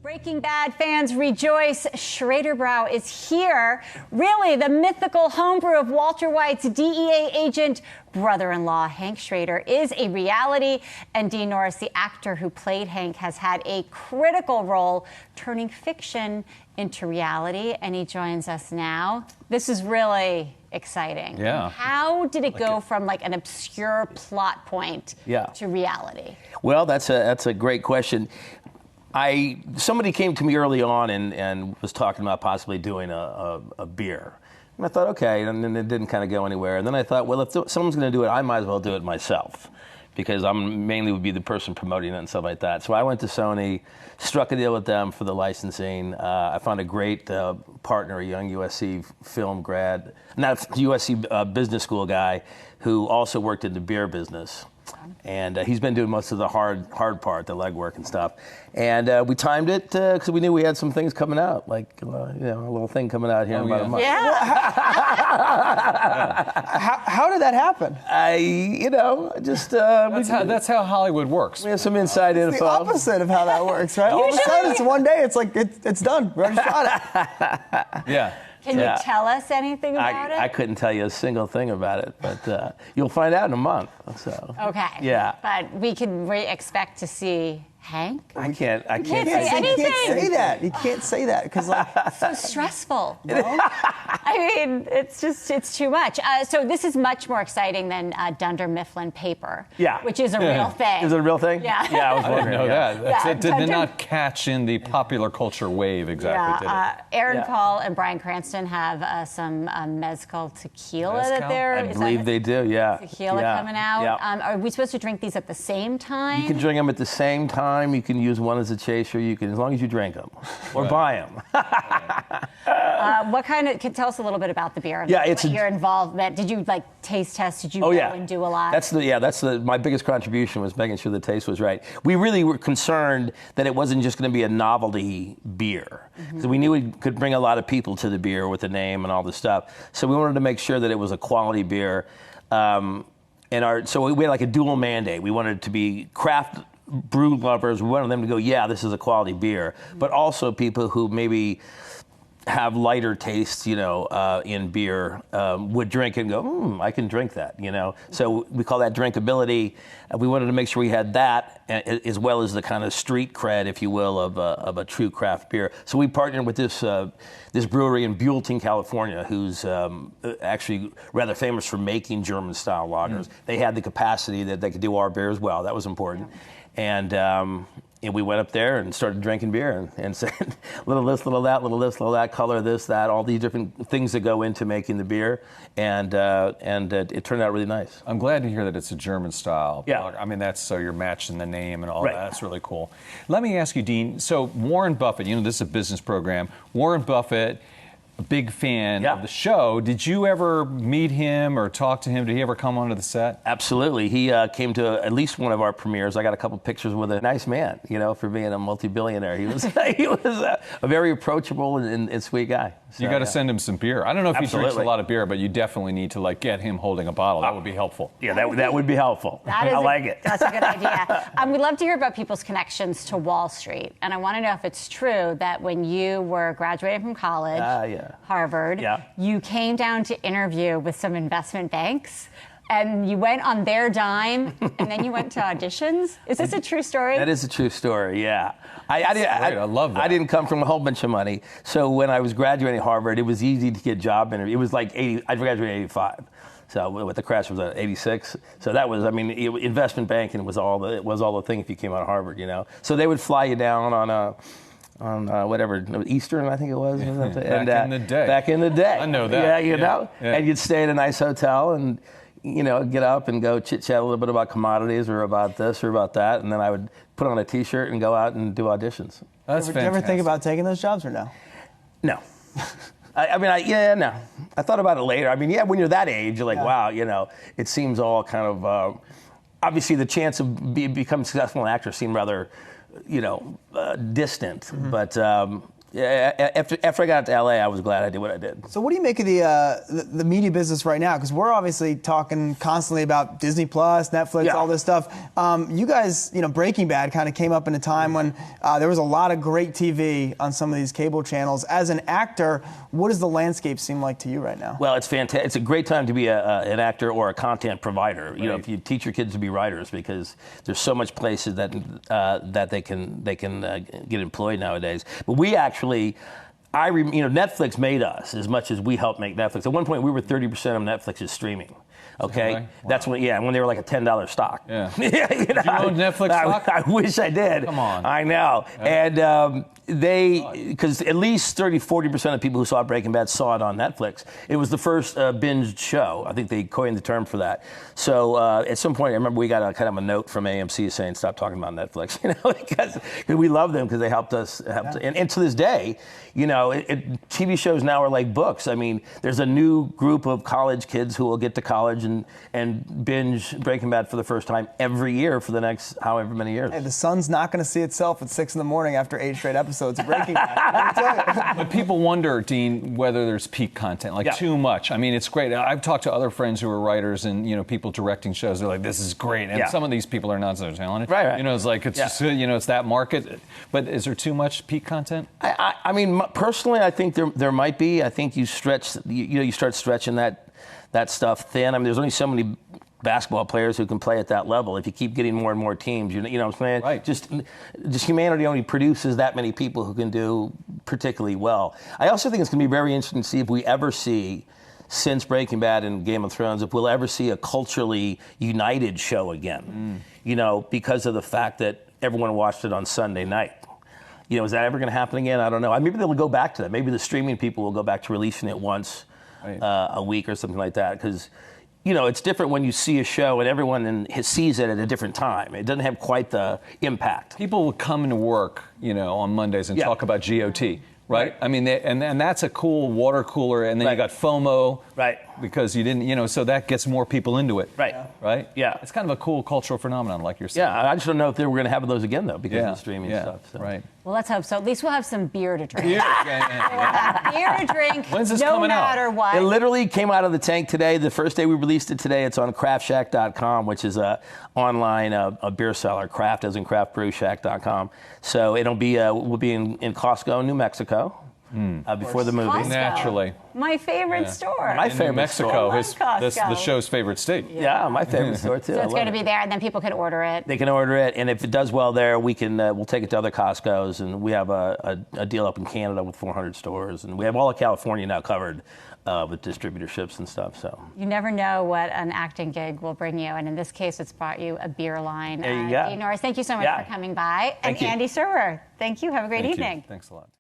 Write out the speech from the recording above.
Breaking Bad fans rejoice. Schrader is here. Really, the mythical homebrew of Walter White's DEA agent brother-in-law, Hank Schrader, is a reality. And Dean Norris, the actor who played Hank, has had a critical role turning fiction into reality. And he joins us now. This is really exciting. Yeah. How did it go from like an obscure plot point to reality? Well, that's a great question. Somebody came to me early on and was talking about possibly doing a beer. And I thought, okay, and then it didn't kind of go anywhere. And then I thought, well, if someone's going to do it, I might as well do it myself, because I mainly would be the person promoting it and stuff like that. So I went to Sony, struck a deal with them for the licensing. I found a great partner, a young USC film grad, not USC business school guy, who also worked in the beer business. And he's been doing most of the hard part, the legwork and stuff. And we timed it because we knew we had some things coming out, like a little thing coming out here in about a month. Yeah. How did that happen? That's how Hollywood works. We have some inside info. It's the opposite of how that works, right? All of a sudden, it's one day. It's like it's done. We already shot it. Yeah. Can you tell us anything about it? I couldn't tell you a single thing about it, but you'll find out in a month. So. Okay. Yeah. But we can expect to see Hank? I can't say anything. You can't say that. You can't say that because so stressful. I mean, it's too much. So this is much more exciting than Dunder Mifflin paper. Yeah. Which is a real thing. Is it a real thing? Yeah. Yeah, I was wondering. I didn't know that. Yeah, It did not catch in the popular culture wave exactly, did it? Aaron Paul and Bryan Cranston have some mezcal tequila that they're... I believe they do, yeah. Tequila coming out. Yeah. Are we supposed to drink these at the same time? You can drink them at the same time. You can use one as a chaser. You can, as long as you drink them or buy them. What kind of? Can tell us a little bit about the beer? Yeah, it's your involvement. Did you taste test? Did you go and do a lot? That's my biggest contribution was making sure the taste was right. We really were concerned that it wasn't just going to be a novelty beer, because we knew we could bring a lot of people to the beer with the name and all the stuff. So we wanted to make sure that it was a quality beer. So we had like a dual mandate. We wanted it to be craft brew lovers. We wanted them to go, yeah, this is a quality beer, but also people who maybe have lighter tastes, in beer, would drink and go, I can drink that, So we call that drinkability. We wanted to make sure we had that, as well as the kind of street cred, if you will, of a true craft beer. So we partnered with this brewery in Buellton, California, who's actually rather famous for making German-style lagers. They had the capacity that they could do our beer as well. That was important. And we went up there and started drinking beer and said, little this, little that, little this, little that, color this, that, all these different things that go into making the beer. And it turned out really nice. I'm glad to hear that it's a German style. Yeah. I mean, so you're matching the name and all right. that. That's really cool. Let me ask you, Dean, so Warren Buffett, this is a business program. Warren Buffett, a big fan of the show. Did you ever meet him or talk to him? Did he ever come onto the set? Absolutely. He came to at least one of our premieres. I got a couple pictures with a nice man, for being a multi-billionaire. He was a very approachable and sweet guy. So, you got to send him some beer. I don't know if he drinks a lot of beer, but you definitely need to get him holding a bottle. That would be helpful. Yeah, that would be helpful. I like it. That's a good idea. We'd love to hear about people's connections to Wall Street. And I want to know if it's true that when you were graduating from college, Harvard, you came down to interview with some investment banks. And you went on their dime, and then you went to auditions? Is this a true story? That is a true story, yeah. I love that. I didn't come from a whole bunch of money. So when I was graduating Harvard, it was easy to get job interviews. It was like I graduated in 85. So with the crash was 86. So that was, investment banking was all the thing if you came out of Harvard, So they would fly you down on whatever, Eastern, I think it was. Back in the day. Back in the day. I know that. Yeah. And you'd stay in a nice hotel and, get up and go chit-chat a little bit about commodities or about this or about that. And then I would put on a T-shirt and go out and do auditions. That's fantastic. Did you ever think about taking those jobs or no? No. No. I thought about it later. When you're that age, you're like, wow, it seems all kind of, obviously the chance of becoming a successful actor seemed rather, distant. But Yeah, after I got to LA, I was glad I did what I did. So what do you make of the media business right now? Because we're obviously talking constantly about Disney Plus, Netflix, all this stuff. You guys, Breaking Bad kind of came up in a time when there was a lot of great TV on some of these cable channels. As an actor, what does the landscape seem like to you right now? Well, it's fantastic. It's a great time to be an actor or a content provider. Right. You know, if you teach your kids to be writers, because there's so much places that they can get employed nowadays. But we actually, Netflix made us as much as we helped make Netflix. At one point, we were 30% of Netflix's streaming. Okay, wow. That's when they were like a $10 stock. Yeah. Did you own Netflix stock? I wish I did. Come on. I know. Yeah. And because at least 30-40% of people who saw Breaking Bad saw it on Netflix. It was the first binged show. I think they coined the term for that. So at some point, I remember we got a kind of a note from AMC saying, "Stop talking about Netflix," because we love them because they helped us. And to this day, TV shows now are like books. I mean, there's a new group of college kids who will get to college and binge Breaking Bad for the first time every year for the next however many years. Hey, the sun's not going to see itself at 6 a.m. after 8 straight episodes of Breaking Bad. Let me tell you. But people wonder, Dean, whether there's peak content, too much. I mean, it's great. I've talked to other friends who are writers and people directing shows. They're like, "This is great," and some of these people are not so talented. Right. It's like it's just, it's that market. But is there too much peak content? I mean, personally, I think there might be. I think you start stretching that stuff thin. I mean, there's only so many basketball players who can play at that level. If you keep getting more and more teams, you know what I'm saying? Right. Just humanity only produces that many people who can do particularly well. I also think it's going to be very interesting to see if we ever see, since Breaking Bad and Game of Thrones, if we'll ever see a culturally united show again. Because of the fact that everyone watched it on Sunday night. Is that ever going to happen again? I don't know. Maybe they'll go back to that. Maybe the streaming people will go back to releasing it once a week or something like that. Because, it's different when you see a show and everyone sees it at a different time. It doesn't have quite the impact. People will come into work, on Mondays and talk about GOT. Right? I mean, and that's a cool water cooler, and then you got FOMO. Right. Because you didn't, so that gets more people into it. Right. Right? Yeah. It's kind of a cool cultural phenomenon, like you're saying. Yeah, I just don't know if we're going to have those again, though, because of the streaming stuff. So. Right. Well, let's hope so. At least we'll have some beer to drink. Beer to drink. When's this no coming out? matter what. It literally came out of the tank today. The first day we released it today. It's on craftshack.com, which is a online a beer seller. Craft as in craftbrewshack.com. So we'll be in Costco, New Mexico. Before the movie. Costco. Naturally. My favorite store. My In favorite New Mexico, store. the show's favorite state. Yeah, my favorite store too. So it's going to be there, and then people can order it. They can order it, and if it does well there, we'll take it to other Costco's, and we have a deal up in Canada with 400 stores, and we have all of California now covered with distributorships and stuff. So you never know what an acting gig will bring you, and in this case, it's brought you a beer line. There you go. Dean Norris, thank you so much for coming by, and Thank you. Andy Serwer, thank you. Have a great Thank you. evening. Thanks a lot.